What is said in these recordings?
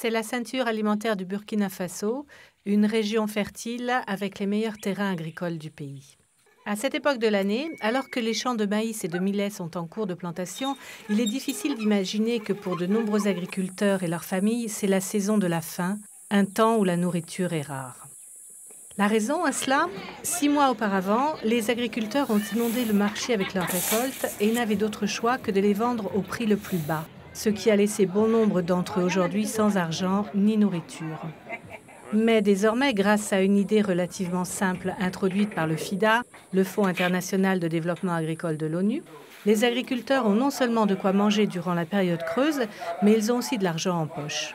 c'est la ceinture alimentaire du Burkina Faso, une région fertile avec les meilleurs terrains agricoles du pays. À cette époque de l'année, alors que les champs de maïs et de millet sont en cours de plantation, il est difficile d'imaginer que pour de nombreux agriculteurs et leurs familles, c'est la saison de la faim, un temps où la nourriture est rare. La raison à cela, 6 mois auparavant, les agriculteurs ont inondé le marché avec leurs récoltes et n'avaient d'autre choix que de les vendre au prix le plus bas, ce qui a laissé bon nombre d'entre eux aujourd'hui sans argent ni nourriture. Mais désormais, grâce à une idée relativement simple introduite par le FIDA, le Fonds international de développement agricole de l'ONU, les agriculteurs ont non seulement de quoi manger durant la période creuse, mais ils ont aussi de l'argent en poche.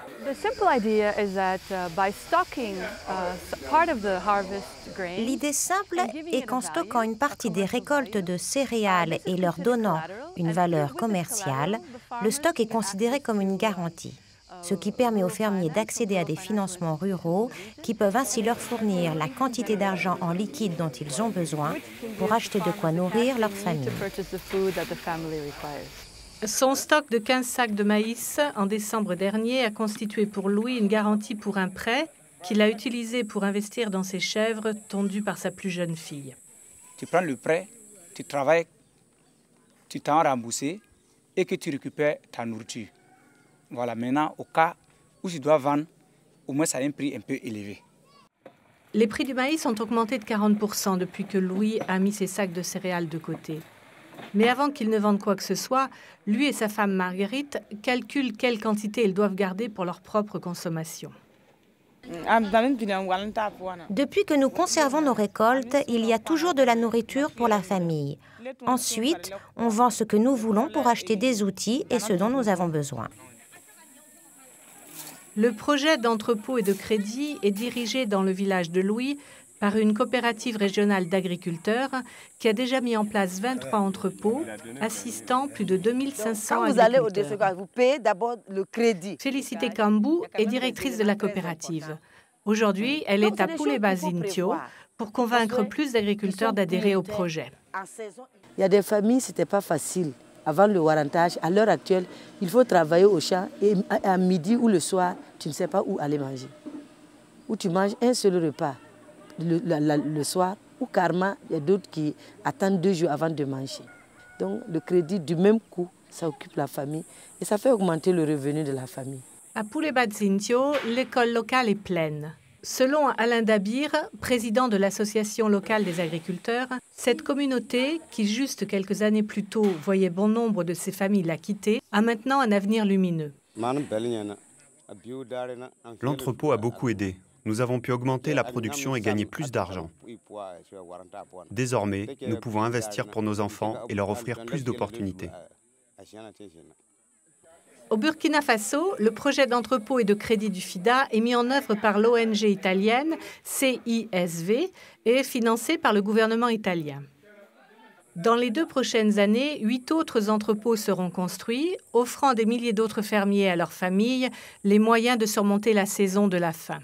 L'idée simple est qu'en stockant une partie des récoltes de céréales et leur donnant une valeur commerciale, le stock est considéré comme une garantie, ce qui permet aux fermiers d'accéder à des financements ruraux qui peuvent ainsi leur fournir la quantité d'argent en liquide dont ils ont besoin pour acheter de quoi nourrir leur famille. Son stock de 15 sacs de maïs en décembre dernier a constitué pour Louis une garantie pour un prêt qu'il a utilisé pour investir dans ses chèvres tondues par sa plus jeune fille. Tu prends le prêt, tu travailles, tu t'en rembourses et que tu récupères ta nourriture. Voilà, maintenant, au cas où tu dois vendre, au moins ça a un prix un peu élevé. Les prix du maïs ont augmenté de 40% depuis que Louis a mis ses sacs de céréales de côté. Mais avant qu'il ne vende quoi que ce soit, lui et sa femme Marguerite calculent quelle quantité ils doivent garder pour leur propre consommation. Depuis que nous conservons nos récoltes, il y a toujours de la nourriture pour la famille. Ensuite, on vend ce que nous voulons pour acheter des outils et ce dont nous avons besoin. Le projet d'entrepôt et de crédit est dirigé dans le village de Louis par une coopérative régionale d'agriculteurs qui a déjà mis en place 23 entrepôts, assistant plus de 2500 agriculteurs. Vous payez d'abord le crédit. Félicité Kambou est directrice de la coopérative. Aujourd'hui, elle est à Pouleba-Zintio pour convaincre plus d'agriculteurs d'adhérer au projet. Il y a des familles, ce n'était pas facile. Avant le warantage, à l'heure actuelle, il faut travailler au champ et à midi ou le soir, tu ne sais pas où aller manger. Ou tu manges un seul repas le soir, ou carrément, il y a d'autres qui attendent 2 jours avant de manger. Donc le crédit du même coup, ça occupe la famille et ça fait augmenter le revenu de la famille. À Pouleba-Zintio, l'école locale est pleine. Selon Alain Dabir, président de l'association locale des agriculteurs, cette communauté, qui juste quelques années plus tôt voyait bon nombre de ses familles la quitter, a maintenant un avenir lumineux. L'entrepôt a beaucoup aidé. Nous avons pu augmenter la production et gagner plus d'argent. Désormais, nous pouvons investir pour nos enfants et leur offrir plus d'opportunités. Au Burkina Faso, le projet d'entrepôt et de crédit du FIDA est mis en œuvre par l'ONG italienne CISV et est financé par le gouvernement italien. Dans les 2 prochaines années, 8 autres entrepôts seront construits, offrant des milliers d'autres fermiers à leurs familles les moyens de surmonter la saison de la faim.